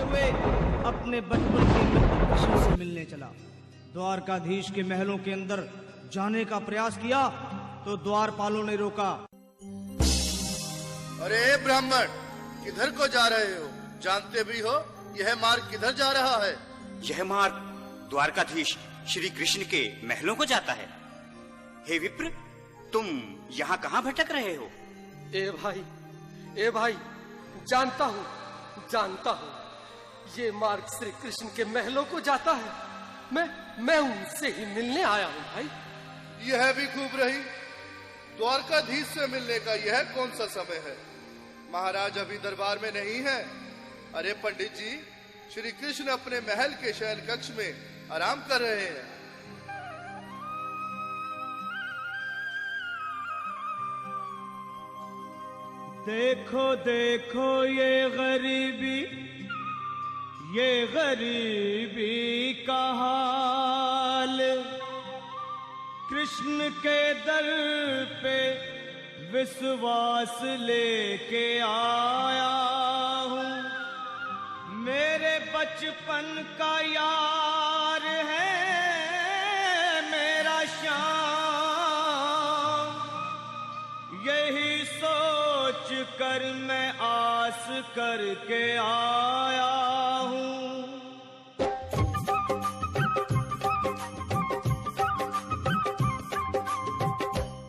हुए अपने बचपन के मित्र कृष्ण से मिलने चला। द्वारकाधीश के महलों के अंदर जाने का प्रयास किया तो द्वारपालों ने रोका। अरे ब्राह्मण, किधर को जा रहे हो? जानते भी हो यह मार्ग किधर जा रहा है? यह मार्ग द्वारकाधीश श्री कृष्ण के महलों को जाता है। हे विप्र, तुम यहाँ कहाँ भटक रहे हो? ए भाई, जानता हूँ ये मार्ग श्री कृष्ण के महलों को जाता है। मैं उनसे ही मिलने आया हूँ भाई। यह भी खूब रही। द्वारकाधीश से मिलने का यह कौन सा समय है? महाराज अभी दरबार में नहीं है। अरे पंडित जी, श्री कृष्ण अपने महल के शयन कक्ष में आराम कर रहे हैं। देखो देखो ये गरीबी का हाल, कृष्ण के दर पे विश्वास लेके आया हूँ। मेरे बचपन का यार है मेरा श्याम, यही सोच कर मैं आस करके आया हूँ।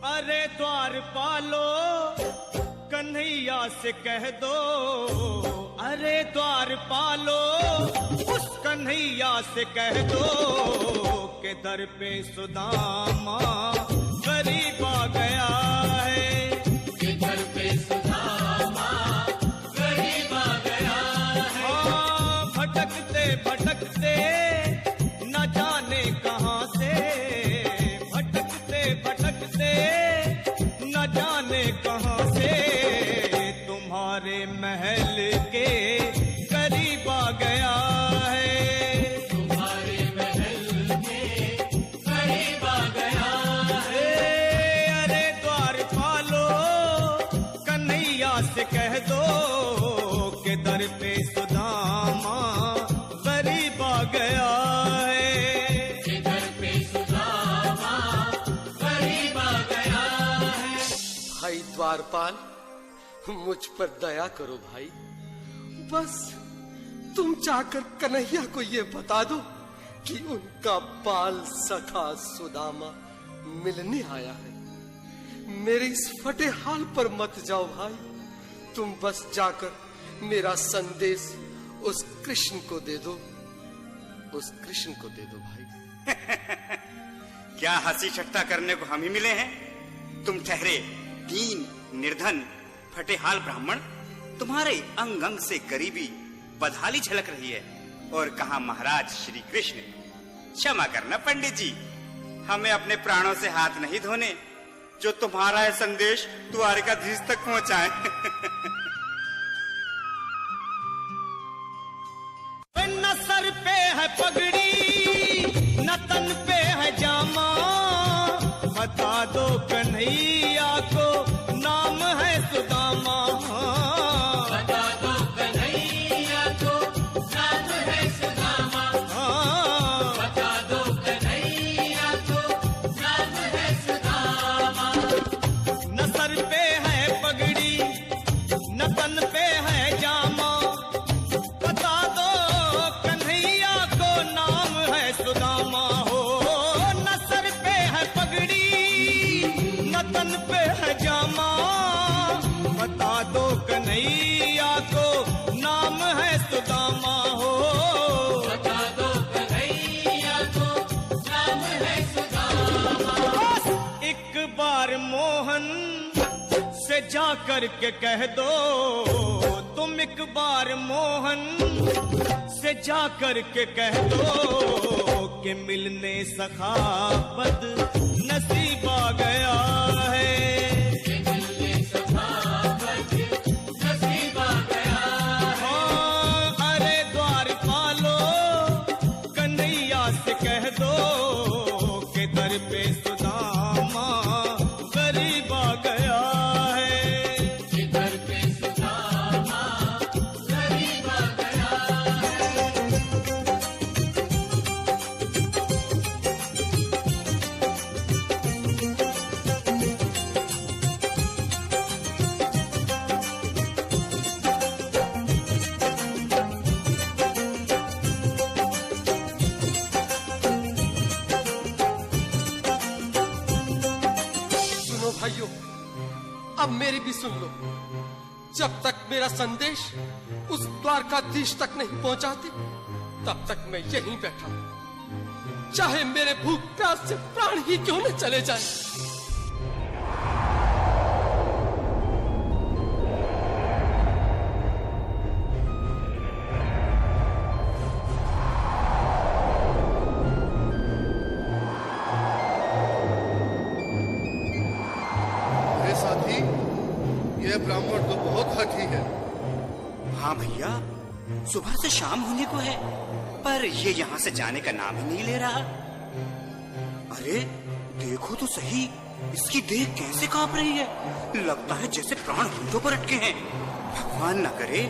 अरे द्वारपालो, कन्हैया से कह दो, अरे द्वारपालो, उस कन्हैया से कह दो कि दर पे सुदामा गरीब आ गया है। कि दर पे सुदामा गरीब आ गया है। हाँ, भटकते भटकते न जाने कहाँ से, भटकते भटकते न जाने कहाँ से तुम्हारे महल के करीब आ गया है। तुम्हारे महल के करीब आ गया है। अरे द्वारपालो, कन्हैया से कह दो कि दर पे सुदामा गरीब आ गया है। कि दर पे सुदामा गरीब आ गया है। भाई द्वारपाल, मुझ पर दया करो भाई। बस तुम जाकर कन्हैया को ये बता दो कि उनका बाल सखा सुदामा मिलने आया है। मेरे इस फटे हाल पर मत जाओ भाई। तुम बस जाकर मेरा संदेश उस कृष्ण को दे दो, उस कृष्ण को दे दो भाई। क्या हंसी ठट्टा करने को हम ही मिले हैं? तुम ठहरे दीन निर्धन फटेहाल ब्राह्मण, तुम्हारे अंग अंग से गरीबी बदहाली झलक रही है। और कहा महाराज श्री कृष्ण। क्षमा करना पंडित जी, हमें अपने प्राणों से हाथ नहीं धोने जो तुम्हारा है संदेश द्वारकाधीश तक पहुंचाए। न सर पे है पगड़ी, न तन पे है जामा, बता दो कन्हैया को नाम है सुदामा। बता दो कन्हैया को नाम है सुदामा। बता दो कन्हैया को नाम है सुदामा। न सर पे है पगड़ी, न तन पे है जामा, बता दो कन्हैया को नाम है सुदामा। हो न सर पे है पगड़ी, न तन पे है जामा, बता दो कन्हैया को नाम है सुदामा। हो बता दो कन्हैया को नाम है सुदामा। बस एक बार मोहन से जा कर के कह दो, तुम एक बार मोहन से जा कर के कह दो कि मिलने सखावत नसीब आ गया है। कि मिलने सखावत नसीब आ गया है। हाँ, अरे द्वारपालो, कन्हैया से कह दो कि दर पे सुदामा गरीब आ गया है। कि दर पे सुदामा गरीब आ गया है। अब मेरी भी सुन लो। जब तक मेरा संदेश उस द्वारकाधीश तक नहीं पहुंचाती, तब तक मैं यहीं बैठा हूं, चाहे मेरे भूख प्यास से प्राण ही क्यों न चले जाए। अरे साथी, यह ब्राह्मण तो बहुत हठी है। हाँ भैया, सुबह से शाम होने को है, पर ये यहाँ से जाने का नाम ही नहीं ले रहा। अरे देखो तो सही, इसकी देह कैसे कांप रही है। लगता है जैसे प्राण होठों पर अटके हैं। भगवान न करे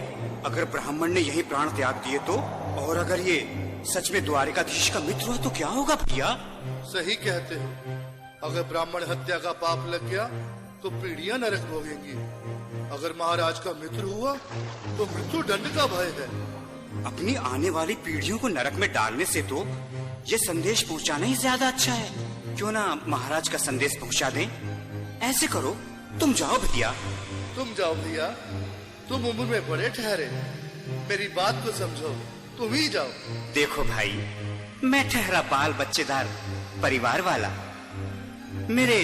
अगर ब्राह्मण ने यही प्राण त्याग दिए तो, और अगर ये सच में द्वारिकाधीश का मित्र हुआ तो क्या होगा भैया? सही कहते हो, अगर ब्राह्मण हत्या का पाप लग गया तो पीढ़ियां नरक भोगेंगी। अगर महाराज का मित्र हुआ तो मृत्यु दंड का भय है। अपनी आने वाली पीढ़ियों को नरक में डालने से तो ये संदेश पहुंचाना ही ज्यादा अच्छा है। क्यों ना महाराज का संदेश पहुंचा दें? ऐसे करो, तुम जाओ भैया। तुम जाओ भैया, तुम उम्र में बड़े ठहरे, मेरी बात को समझो, तुम ही जाओ। देखो भाई, मैं ठहरा बाल बच्चेदार परिवार वाला, मेरे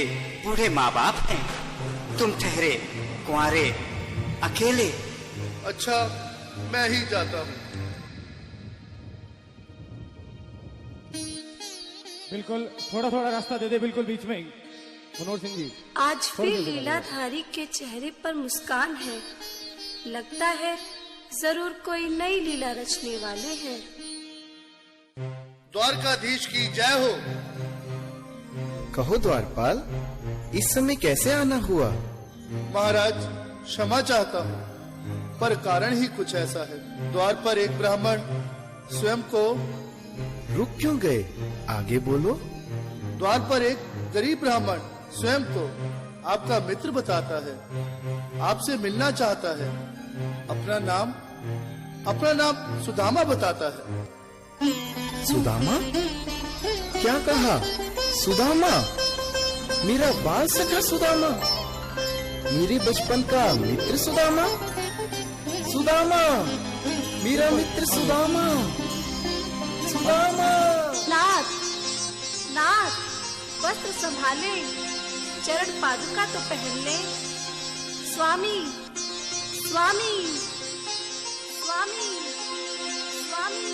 बूढ़े माँ बाप हैं, तुम ठहरे कुंवारे अकेले। अच्छा, मैं ही जाता हूँ। बिल्कुल, थोड़ा थोड़ा रास्ता दे दे, बिल्कुल बीच में ही। मनोहर सिंह जी, आज फिर लीलाधारी के चेहरे पर मुस्कान है। लगता है जरूर कोई नई लीला रचने वाले हैं। द्वारकाधीश की जय हो। कहो द्वारपाल, इस समय कैसे आना हुआ? महाराज, क्षमा चाहता हूँ, पर कारण ही कुछ ऐसा है। द्वार पर एक ब्राह्मण स्वयं को रुक क्यों गए? आगे बोलो। द्वार पर एक गरीब ब्राह्मण स्वयं को आपका मित्र बताता है, आपसे मिलना चाहता है। अपना नाम सुदामा बताता है। सुदामा? क्या कहा? सुदामा? मेरा बाल सखा सुदामा? मेरे बचपन का मित्र सुदामा? सुदामा, मेरा मित्र सुदामा, सुदामा। नाथ, नाथ, वस्त्र संभाले, चरण पादुका तो पहन ले। स्वामी, स्वामी, स्वामी, स्वामी,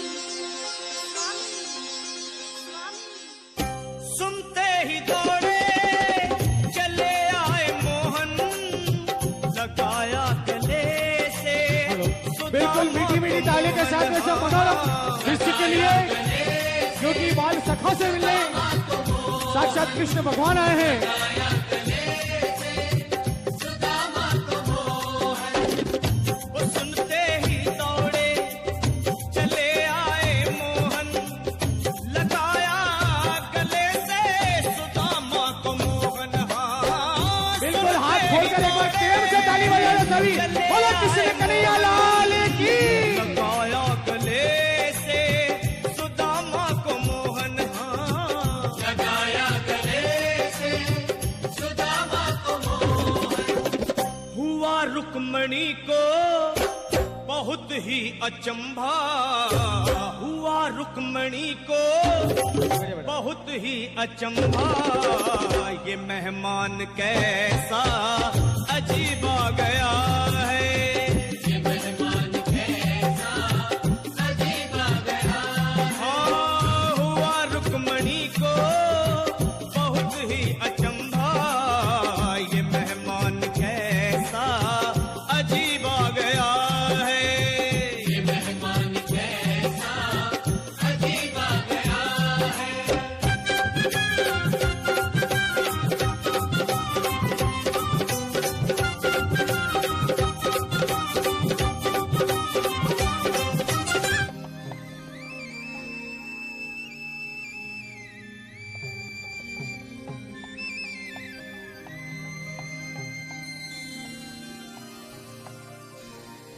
स्वामी, स्वामी। सुनते ही दौड़े चले आए मोहन, लगाया गले से। बिल्कुल मीठी मीठी ताली के साथ में सब मनोरम दृश्य के लिए, क्योंकि बाल सखा से मिलने साक्षात कृष्ण भगवान आए हैं। सुनते ही दौड़े चले आए मोहन, लगाया गले से सुदामा को मोहन। हाँ, बिल्कुल, हाथ खोलकर एक बार प्रेम से ताली बजाओ सभी। बोलो कृष्ण कन्हैया लाल की। लगाया गले से सुदामा को मोहन। हाँ, लगाया गले से सुदामा को मोहन। हुआ रुक्मणी को बहुत ही अचंभा, हुआ रुक्मणी को बहुत ही अचंभा। ये मेहमान कैसा अजीब आ गया है, ये मेहमान कैसा अजीब आ गया। हाँ, हुआ रुक्मणी को बहुत ही अचंभा। ये मेहमान कैसा अजीब आ गया है, ये मेहमान कैसा अजीब आ गया है।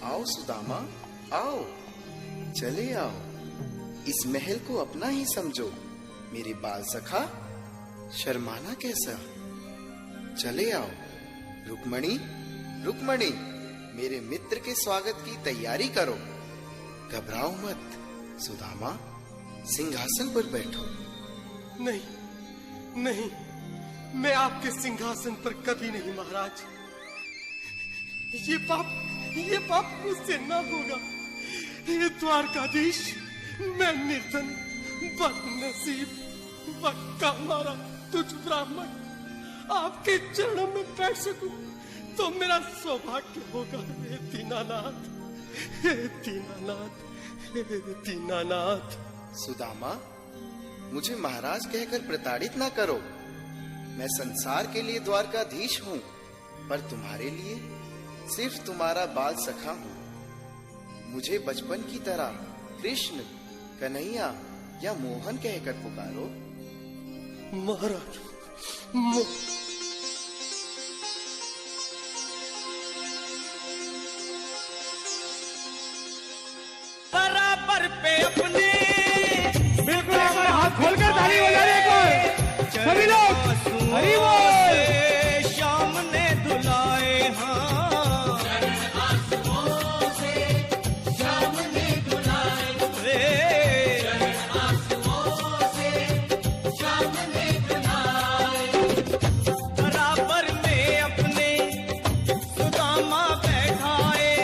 आओ सुदामा, आओ, चले आओ। इस महल को अपना ही समझो। मेरे बाल सखा, शर्माना कैसा? चले आओ, रुक्मणी, रुक्मणी, मेरे मित्र के स्वागत की तैयारी करो। घबराओ मत। सुदामा, सिंहासन पर बैठो। नहीं, नहीं, मैं आपके सिंहासन पर कभी नहीं महाराज। ये पाप मुझसे न होगा। ये द्वारकाधीश, मैं निर्धन, बदनसीब, बक्का मारा तुझ ब्राह्मण आपके चरणों में बैठ सकूं तो मेरा सौभाग्य होगा। हे दीनानाथ, हे दीनानाथ, हे दीनानाथ। सुदामा, मुझे महाराज कहकर प्रताड़ित ना करो। मैं संसार के लिए द्वारकाधीश हूँ, पर तुम्हारे लिए सिर्फ तुम्हारा बाल सखा हूँ। मुझे बचपन की तरह कृष्ण, कन्हैया या मोहन कहकर पुकारो। महाराज, बराबर पे अपने बिल्कुल एक बार हाथ खोलकर ताली बजाने को सभी लोग हरि बोल। श्याम ने दुलाए हाँ, श्याम ने दुलाए, श्याम ने दुलाए। बराबर में अपने सुदामा बैठाए,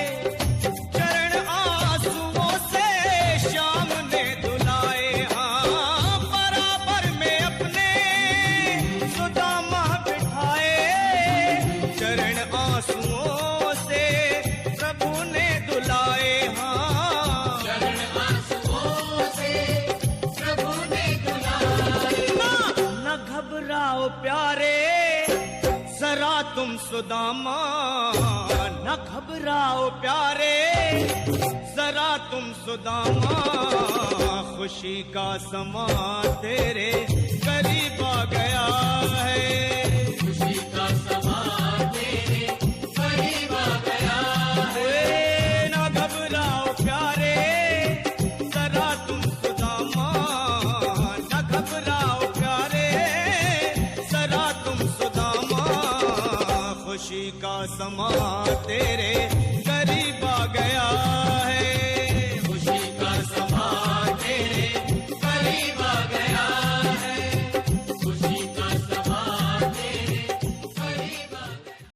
चरण आंसुओं से श्याम ने दुलाए हाँ। बराबर में अपने सुदामा बिठाए, चरण आंसुओं से प्रभु ने दुलाए हाँ। चरण आंसुओं से प्रभु ने दुलाए। न घबराओ प्यारे जरा तुम सुदामा, न घबराओ प्यारे जरा तुम सुदामा। खुशी का समा तेरे करीब आ गया है, खुशी का समा तेरे करीब आ गया है। न घबराओ प्यारे जरा तुम सुदामा, न घबराओ प्यारे जरा तुम सुदामा। खुशी का समा